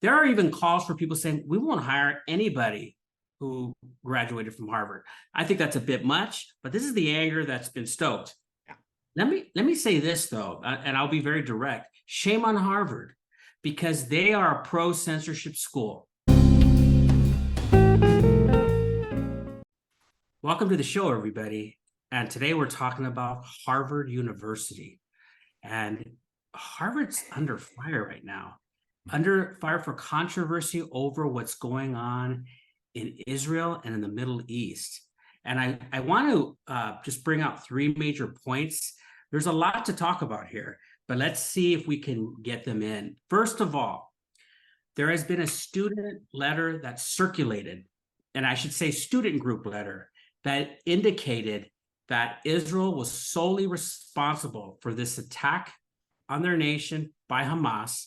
There are even calls for people saying, we won't hire anybody who graduated from Harvard. I think that's a bit much, but this is the anger that's been stoked. Yeah. Let me say this, though, and I'll be very direct. Shame on Harvard, because they are a pro-censorship school. Welcome to the show, everybody. And today we're talking about Harvard University. And Harvard's under fire right now, under fire for controversy over what's going on in Israel and in the Middle East. And I want to just bring out three major points. There's a lot to talk about here, but let's see if we can get them in. First of all, there has been a student letter that circulated, and I should say student group letter, that indicated that Israel was solely responsible for this attack on their nation by Hamas.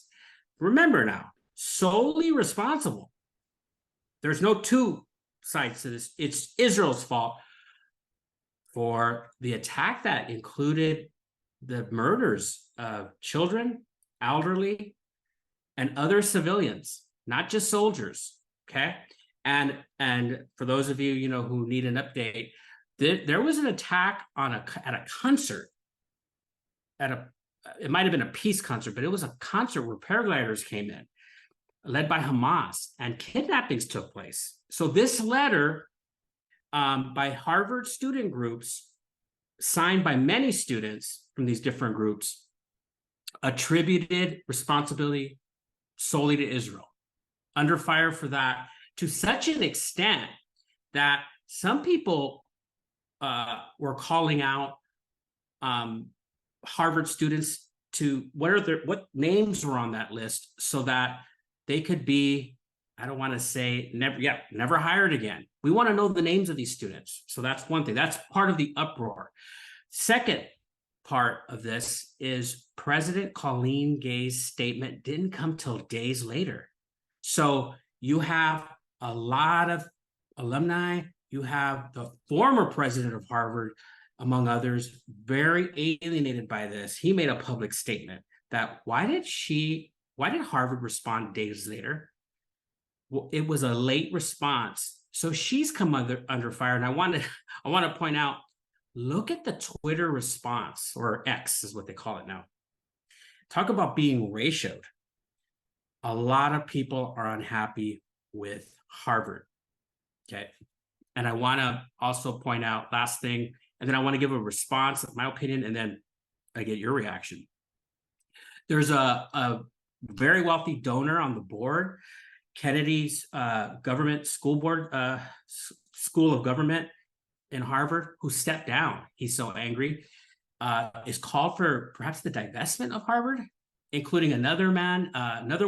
Remember now, solely responsible. There's no two sides to this. It's Israel's fault for the attack that included the murders of children, elderly, and other civilians, not just soldiers. Okay. And for those of you, who need an update, there was an attack at a concert, it might have been a peace concert, but it was a concert where paragliders came in, led by Hamas, and kidnappings took place. So this letter by Harvard student groups, signed by many students from these different groups, attributed responsibility solely to Israel, under fire for that, to such an extent that some people were calling out Harvard students to what names were on that list so that they could be, I don't want to say never hired again. We want to know the names of these students. So that's one thing. That's part of the uproar. Second part of this is President Colleen Gay's statement didn't come till days later. So you have a lot of alumni. You have the former president of Harvard, among others, very alienated by this. He made a public statement that why did Harvard respond days later? Well, it was a late response. So she's come under fire. And I want to point out, look at the Twitter response, or X is what they call it now. Talk about being ratioed. A lot of people are unhappy with Harvard. Okay. And I want to also point out, last thing, and then I want to give a response of my opinion, and then I get your reaction. There's a very wealthy donor on the board, Kennedy's government school board, School of Government in Harvard, who stepped down. He's so angry. Is called for perhaps the divestment of Harvard, including another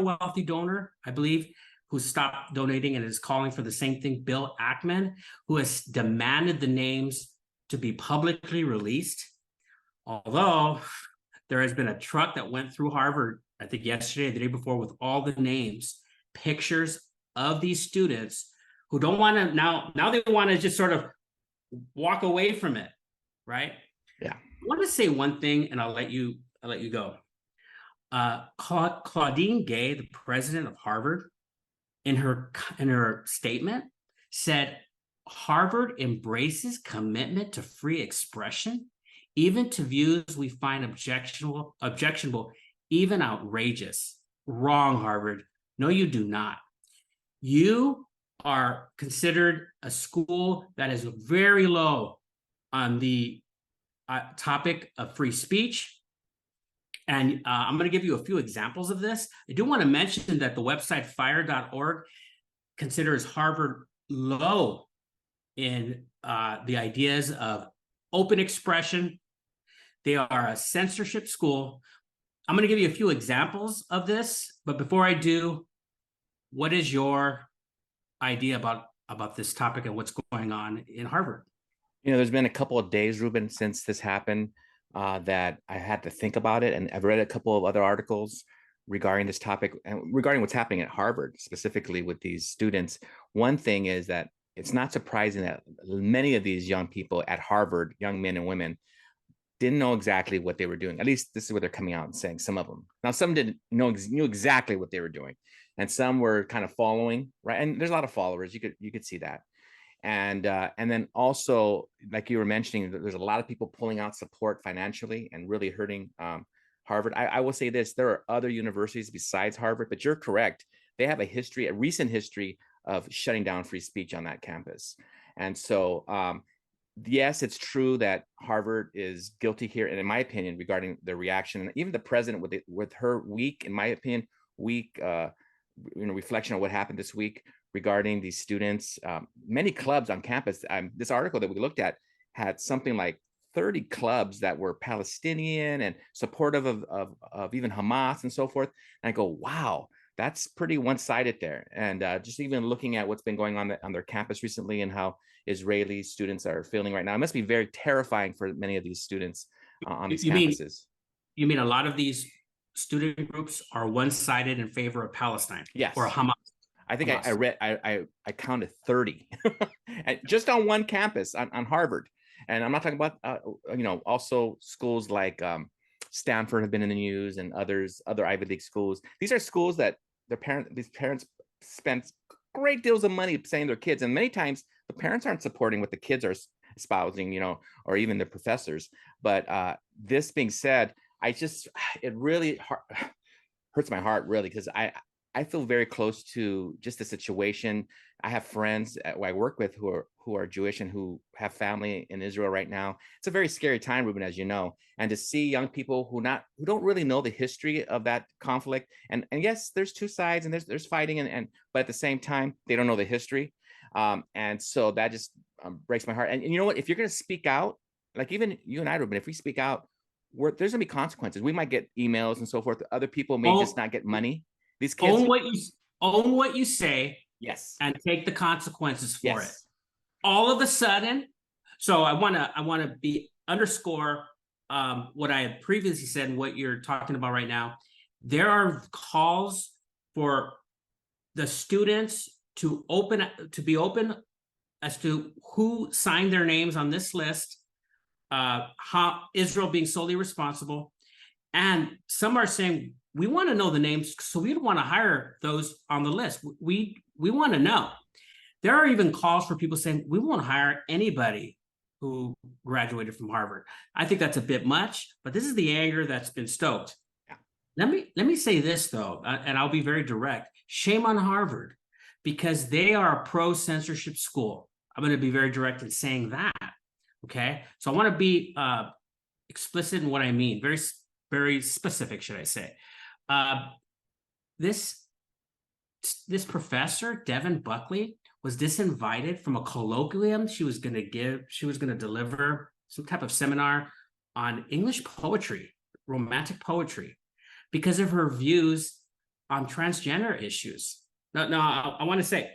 wealthy donor, I believe, who stopped donating and is calling for the same thing, Bill Ackman, who has demanded the names to be publicly released. Although there has been a truck that went through Harvard, I think yesterday, the day before, with all the names, pictures of these students who don't want to, now they want to just sort of walk away from it, right? Yeah. I want to say one thing, and I'll let you go. Claudine Gay, the president of Harvard, in her statement said Harvard embraces commitment to free expression, even to views we find objectionable, even outrageous. Wrong, Harvard. No, you do not. You are considered a school that is very low on the topic of free speech. And I'm going to give you a few examples of this. I do want to mention that the website fire.org considers Harvard low in the ideas of open expression. They are a censorship school. I'm going to give you a few examples of this, but before I do, what is your idea about this topic and what's going on in Harvard? There's been a couple of days, Ruben, since this happened, that I had to think about it, and I've read a couple of other articles regarding this topic and regarding what's happening at Harvard, specifically with these students. One thing is that it's not surprising that many of these young people at Harvard, young men and women, didn't know exactly what they were doing. At least this is what they're coming out and saying, some of them. Now, some didn't knew exactly what they were doing. and some were kind of following, right? And there's a lot of followers. You could see that. And then also, like you were mentioning, there's a lot of people pulling out support financially and really hurting Harvard. I will say this: there are other universities besides Harvard, but you're correct. They have a recent history of shutting down free speech on that campus. And so, yes, it's true that Harvard is guilty here, and in my opinion, regarding the reaction, and even the president with her weak, in my opinion, weak, reflection of what happened this week regarding these students. Many clubs on campus. This article that we looked at had something like 30 clubs that were Palestinian and supportive of even Hamas and so forth. And I go, wow, that's pretty one-sided there. And just even looking at what's been going on their campus recently and how Israeli students are feeling right now, it must be very terrifying for many of these students on these campuses. You mean a lot of these student groups are one-sided in favor of Palestine? Yes. Or Hamas? I think I counted 30 and just on one campus on Harvard. And I'm not talking about, also schools like Stanford have been in the news, and other Ivy League schools. These are schools that these parents spent great deals of money saying their kids. And many times the parents aren't supporting what the kids are espousing, or even the professors. But this being said, it really hurts my heart, really, because I feel very close to just the situation. I have friends who I work with who are Jewish and who have family in Israel right now. It's a very scary time, Ruben, as you know, and to see young people who don't really know the history of that conflict. And yes, there's two sides and there's fighting, but at the same time, they don't know the history. And so that just breaks my heart. And you know what? If you're going to speak out, like even you and I, Ruben, if we speak out, there's going to be consequences. We might get emails and so forth. Other people may just not get money. These kids own what you say, yes, and take the consequences for it. All of a sudden, so I want to underscore what I had previously said and what you're talking about right now. There are calls for the students to be open as to who signed their names on this list, how Israel being solely responsible, and some are saying, we want to know the names, so we don't want to hire those on the list. We want to know. There are even calls for people saying, we won't hire anybody who graduated from Harvard. I think that's a bit much, but this is the anger that's been stoked. Yeah. Let me say this, though, and I'll be very direct. Shame on Harvard, because they are a pro-censorship school. I'm going to be very direct in saying that, okay? So I want to be explicit in what I mean, very, very specific, should I say. This professor, Devin Buckley, was disinvited from a colloquium she was going to deliver some type of seminar on English poetry, romantic poetry, because of her views on transgender issues. Now, I want to say,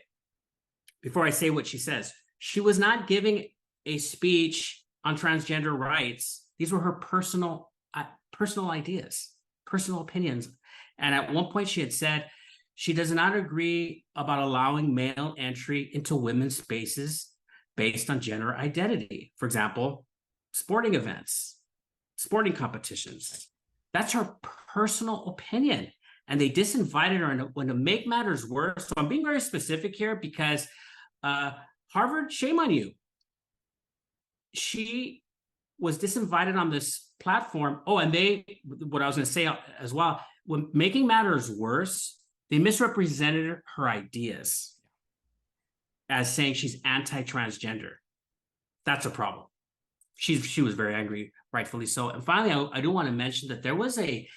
before I say what she says, she was not giving a speech on transgender rights. These were her personal ideas, personal opinions. And at one point she had said she does not agree about allowing male entry into women's spaces based on gender identity. For example, sporting events, sporting competitions. That's her personal opinion. And they disinvited her. And when to make matters worse, so I'm being very specific here because Harvard, shame on you. She was disinvited on this platform. Oh, and what I was going to say as well, when making matters worse, they misrepresented her ideas as saying she's anti-transgender. That's a problem. She was very angry, rightfully so. And finally, I do want to mention that there was a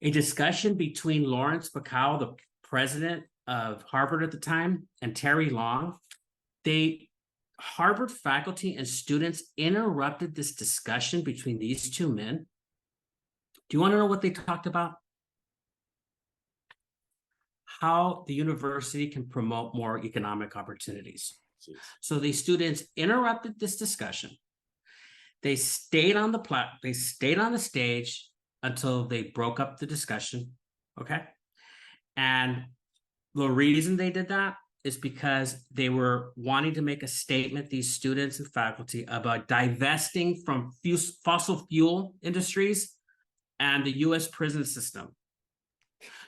discussion between Lawrence Bacow, the president of Harvard at the time, and Terry Long. Harvard faculty and students interrupted this discussion between these two men. Do you want to know what they talked about? How the university can promote more economic opportunities. Jeez. So the students interrupted this discussion. They stayed on the stage until they broke up the discussion. Okay. And the reason they did that is because they were wanting to make a statement, these students and faculty, about divesting from fossil fuel industries and the US prison system.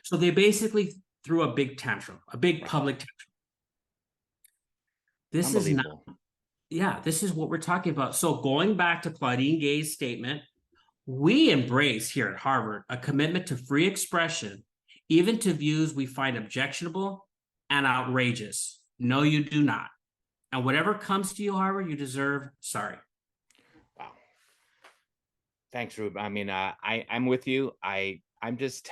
So they basically threw a big tantrum, a big Right. public tantrum. This is not, Unbelievable. yeah, this is what we're talking about. So going back to Claudine Gay's statement, we embrace here at Harvard a commitment to free expression, even to views we find objectionable and outrageous. No, you do not. And whatever comes to you, Harvard, you deserve. Sorry. Wow. Thanks, Rube. I mean, I'm with you. I'm just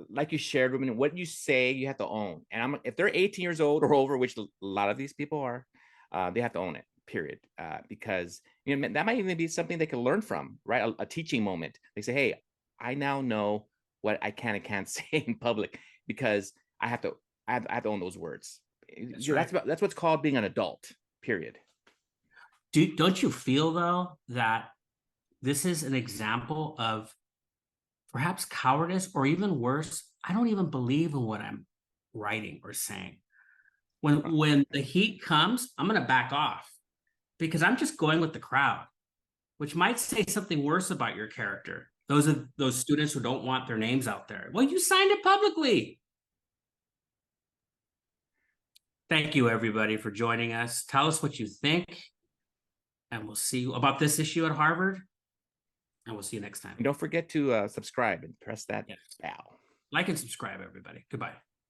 like you shared, Ruben. What you say, you have to own. And if they're 18 years old or over, which a lot of these people are, they have to own it. Period. Because that might even be something they can learn from, right? A teaching moment. They say, "Hey, I now know what I can and can't say in public because I have to. I have to own those words." That's what's called being an adult. Period. Don't you feel though that this is an example of perhaps cowardice, or even worse, I don't even believe in what I'm writing or saying. When the heat comes, I'm going to back off because I'm just going with the crowd, which might say something worse about your character. Those are those students who don't want their names out there. Well, you signed it publicly. Thank you, everybody, for joining us. Tell us what you think, and we'll see you about this issue at Harvard. And we'll see you next time. And don't forget to subscribe and press that Yes. bell. Like and subscribe, everybody. Goodbye.